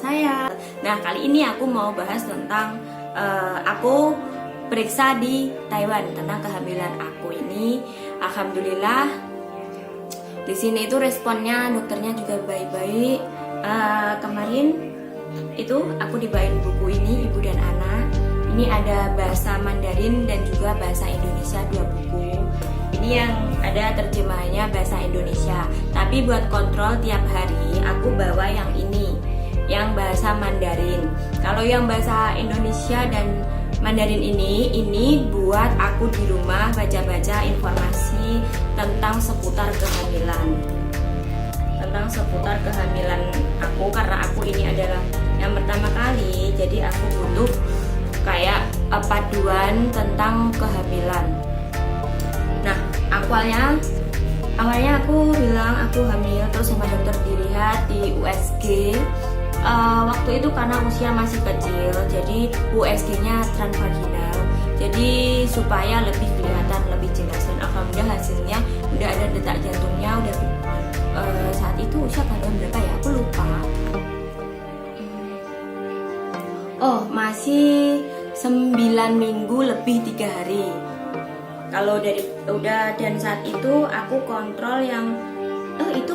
saya. Nah, kali ini aku mau bahas tentang aku periksa di Taiwan tentang kehamilan aku ini. Alhamdulillah di sini itu responnya dokternya juga baik-baik. Kemarin itu aku dibawain buku ini, Ibu dan Anak. Ini ada bahasa Mandarin dan juga bahasa Indonesia, 2 buku. Ini yang ada terjemahannya bahasa Indonesia. Tapi buat kontrol tiap hari aku bawa yang ini, yang bahasa Mandarin. Kalau yang bahasa Indonesia dan Mandarin ini buat aku di rumah baca-baca informasi tentang seputar kehamilan. Tentang seputar kehamilan aku, karena aku ini adalah yang pertama kali, jadi aku butuh kayak paduan tentang kehamilan. Nah, awalnya aku bilang aku hamil, terus sama dokter dilihat di USG. Waktu itu karena usia masih kecil, jadi USG-nya transvaginal, jadi supaya lebih kelihatan, lebih jelas. Dan alhamdulillah hasilnya udah ada detak jantungnya, udah saat itu usia kandungan berapa ya? Aku lupa. Oh, masih 9 minggu lebih 3 hari. Kalau dan saat itu aku kontrol yang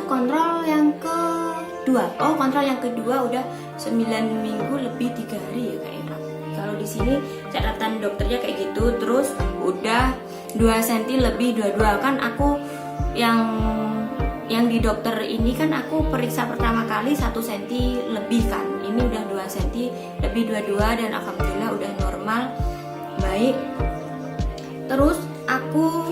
kontrol yang kedua. Oh, kontrol yang kedua udah 9 minggu lebih 3 hari ya kayaknya. Kalau di sini catatan dokternya kayak gitu, terus udah 2 cm lebih 22. Kan aku yang di dokter ini kan aku periksa pertama kali 1 cm lebih kan. Ini udah 2 cm lebih 22 dan alhamdulillah udah normal, baik. Terus aku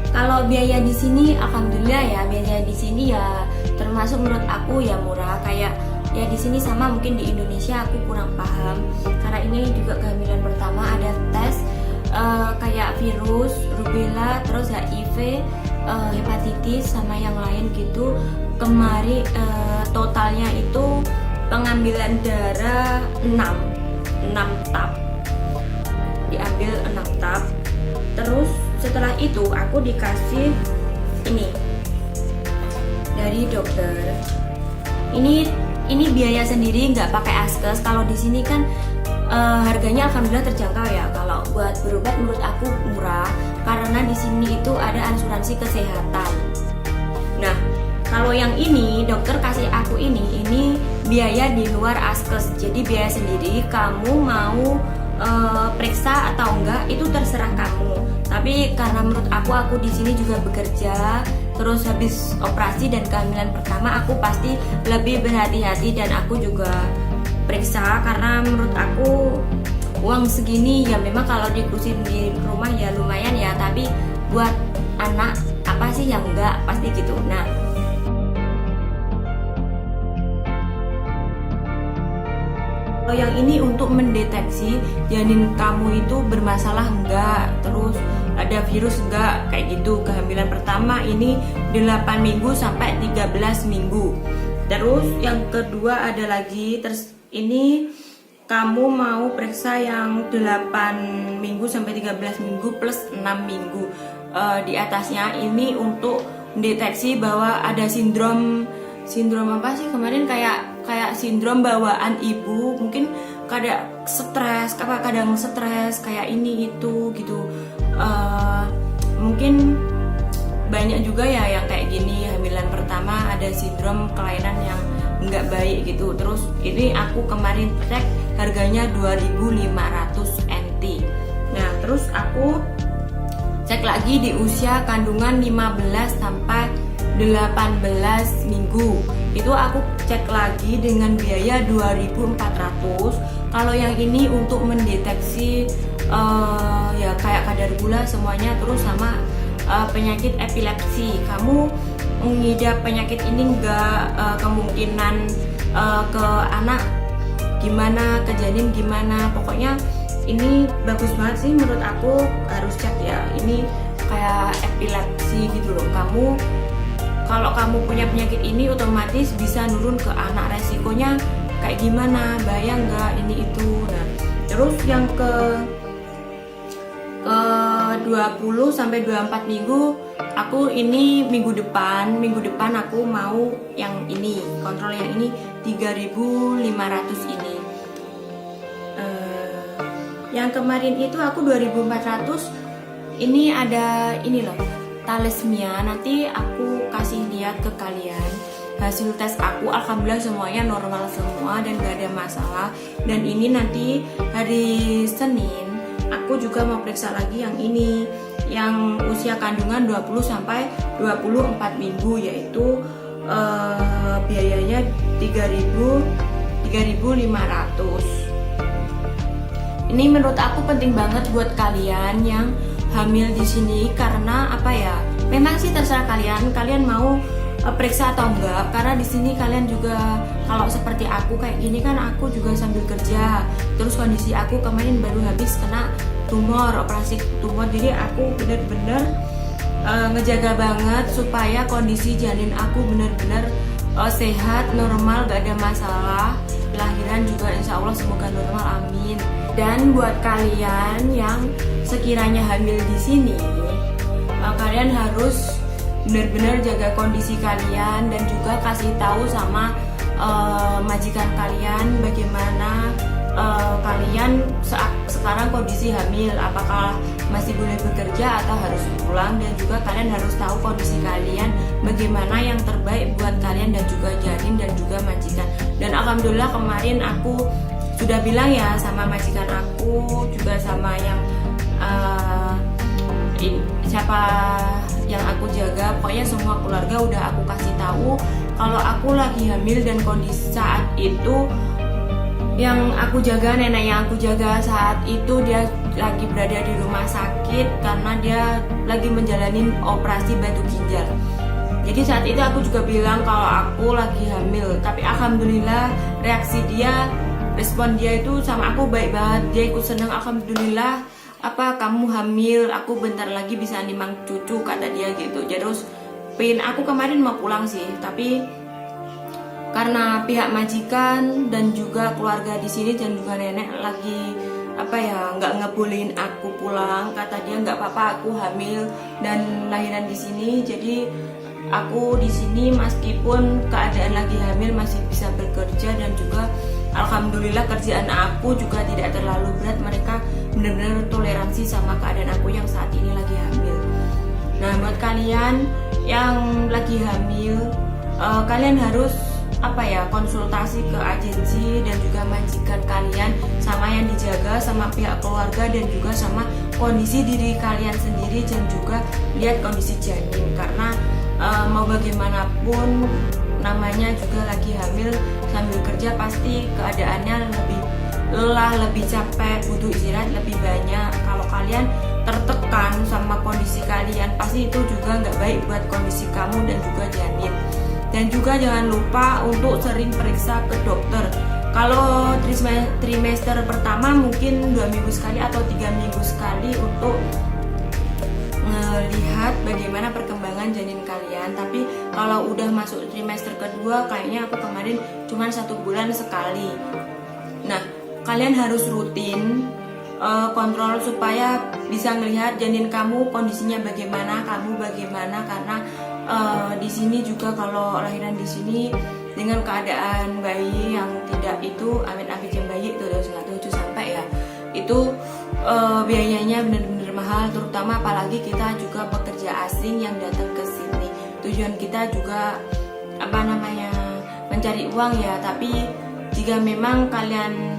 kalau biaya di sini alhamdulillah ya, biaya di sini ya termasuk menurut aku ya murah. Kayak ya di sini sama mungkin di Indonesia aku kurang paham. Karena ini juga kehamilan pertama, ada tes kayak virus, rubella, terus HIV, hepatitis sama yang lain gitu. Kemarin totalnya itu pengambilan darah 6 tab. Diambil 6 tab. Terus setelah itu aku dikasih ini dari dokter. Ini biaya sendiri, nggak pakai askes. Kalau di sini kan harganya alhamdulillah terjangkau ya. Kalau buat berobat menurut aku murah karena di sini itu ada asuransi kesehatan. Nah, kalau yang ini dokter kasih aku ini biaya di luar askes. Jadi biaya sendiri, kamu mau periksa atau enggak itu terserah kamu. Tapi karena menurut aku di sini juga bekerja, terus habis operasi dan kehamilan pertama aku pasti lebih berhati-hati dan aku juga periksa karena menurut aku uang segini ya memang kalau dikurusin di rumah ya lumayan ya, tapi buat anak apa sih yang enggak, pasti gitu. Nah, kalau yang ini untuk mendeteksi janin kamu itu bermasalah enggak, terus ada virus enggak, kayak gitu. Kehamilan pertama ini 8 minggu sampai 13 minggu. Terus yang kedua ada lagi, terus ini kamu mau periksa yang 8 minggu sampai 13 minggu plus 6 minggu. Di atasnya ini untuk mendeteksi bahwa ada sindrom apa sih kemarin, kayak sindrom bawaan ibu, mungkin kadang stres kayak ini itu gitu. Mungkin banyak juga ya yang kayak gini, hamilan pertama ada sindrom kelainan yang nggak baik gitu. Terus ini aku kemarin cek harganya 2.500 NT. Nah, terus aku cek lagi di usia kandungan 15 sampai 18 minggu. Itu aku cek lagi dengan biaya 2.400. Kalau yang ini untuk mendeteksi ya kayak kadar gula semuanya, terus sama penyakit epilepsi. Kamu mengidap penyakit ini enggak, kemungkinan ke anak gimana, ke janin gimana. Pokoknya ini bagus banget sih menurut aku, harus cek ya. Ini kayak epilepsi gitu loh. Kalau kamu punya penyakit ini otomatis bisa nurun ke anak, resikonya kayak gimana, bahaya nggak ini itu. Nah, terus yang ke 20 sampai 24 minggu aku ini minggu depan aku mau yang ini, kontrol yang ini 3.500 ini. Yang kemarin itu aku 2.400. Ini ada ini loh, talismia. Nanti aku kasih lihat ke kalian hasil tes aku. Alhamdulillah semuanya normal semua dan gak ada masalah. Dan ini nanti hari Senin aku juga mau periksa lagi yang ini, yang usia kandungan 20 sampai 24 minggu, yaitu biayanya 3.500. Ini menurut aku penting banget buat kalian yang hamil di sini, karena apa ya? Memang sih terserah kalian mau periksa atau enggak, karena di sini kalian juga kalau seperti aku kayak gini kan, aku juga sambil kerja. Terus kondisi aku kemarin baru habis kena tumor, operasi tumor, jadi aku bener-bener ngejaga banget supaya kondisi janin aku bener-bener sehat, normal, gak ada masalah. Lahiran juga insya Allah semoga normal, amin. Dan buat kalian yang sekiranya hamil di sini, kalian harus benar-benar jaga kondisi kalian dan juga kasih tahu sama majikan kalian bagaimana kalian sekarang kondisi hamil, apakah masih boleh bekerja atau harus pulang, dan juga kalian harus tahu kondisi kalian bagaimana yang terbaik buat kalian dan juga janin dan juga majikan. Dan alhamdulillah kemarin aku sudah bilang ya sama majikan aku, juga sama yang siapa yang aku jaga, pokoknya semua keluarga udah aku kasih tahu kalau aku lagi hamil. Dan kondisi saat itu yang aku jaga, nenek yang aku jaga saat itu, dia lagi berada di rumah sakit karena dia lagi menjalani operasi batu ginjal. Jadi saat itu aku juga bilang kalau aku lagi hamil, tapi alhamdulillah reaksi dia, respon dia itu sama aku baik banget. Dia ikut senang, alhamdulillah, apa kamu hamil, aku bentar lagi bisa nimang cucu, kata dia gitu. Terus aku kemarin mau pulang sih, tapi karena pihak majikan dan juga keluarga di sini dan juga nenek lagi nggak ngebolehin aku pulang. Kata dia nggak apa-apa, aku hamil dan lahiran di sini, jadi aku di sini meskipun keadaan lagi hamil masih bisa bekerja. Dan juga alhamdulillah kerjaan aku juga tidak terlalu berat. Mereka benar-benar toleransi sama keadaan aku yang saat ini lagi hamil. Nah, buat kalian yang lagi hamil, kalian harus konsultasi ke agensi dan juga majikan kalian, sama yang dijaga, sama pihak keluarga, dan juga sama kondisi diri kalian sendiri, dan juga lihat kondisi janin. Karena mau bagaimanapun namanya juga lagi hamil sambil kerja, pasti keadaannya lebih lelah, lebih capek, butuh istirahat lebih banyak. Kalau kalian tertekan sama kondisi kalian, pasti itu juga nggak baik buat kondisi kamu dan juga janin. Dan juga jangan lupa untuk sering periksa ke dokter. Kalau trimester pertama mungkin 2 minggu sekali atau 3 minggu sekali untuk melihat bagaimana perkembangan janin kalian. Tapi kalau udah masuk trimester kedua, kayaknya aku kemarin cuma 1 bulan sekali. Nah, kalian harus rutin kontrol supaya bisa melihat janin kamu kondisinya bagaimana, kamu bagaimana. Karena di sini juga kalau lahiran di sini dengan keadaan bayi yang tidak itu, amit-amit yang bayi itu 2,7 sampai ya, itu biayanya benar-benar mahal. Terutama apalagi kita juga pekerja asing yang datang ke sini. Tujuan kita juga mencari uang ya. Tapi jika memang kalian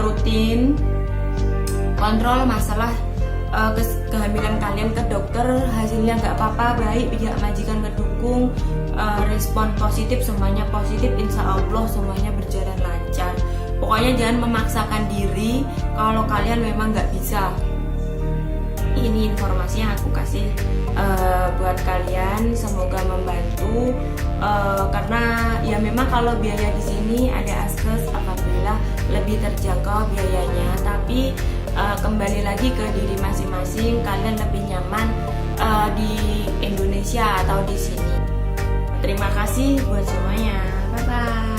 rutin kontrol masalah kehamilan kalian ke dokter, hasilnya nggak apa-apa, baik, pihak majikan ngedukung, respon positif, semuanya positif, insya Allah semuanya berjalan lancar. Pokoknya jangan memaksakan diri kalau kalian memang nggak bisa. Ini informasi yang aku kasih buat kalian, semoga membantu. Karena ya memang kalau biaya di sini ada askes, alhamdulillah lebih terjangkau biayanya. Tapi kembali lagi ke diri masing-masing, kalian lebih nyaman di Indonesia atau di sini. Terima kasih buat semuanya, bye bye.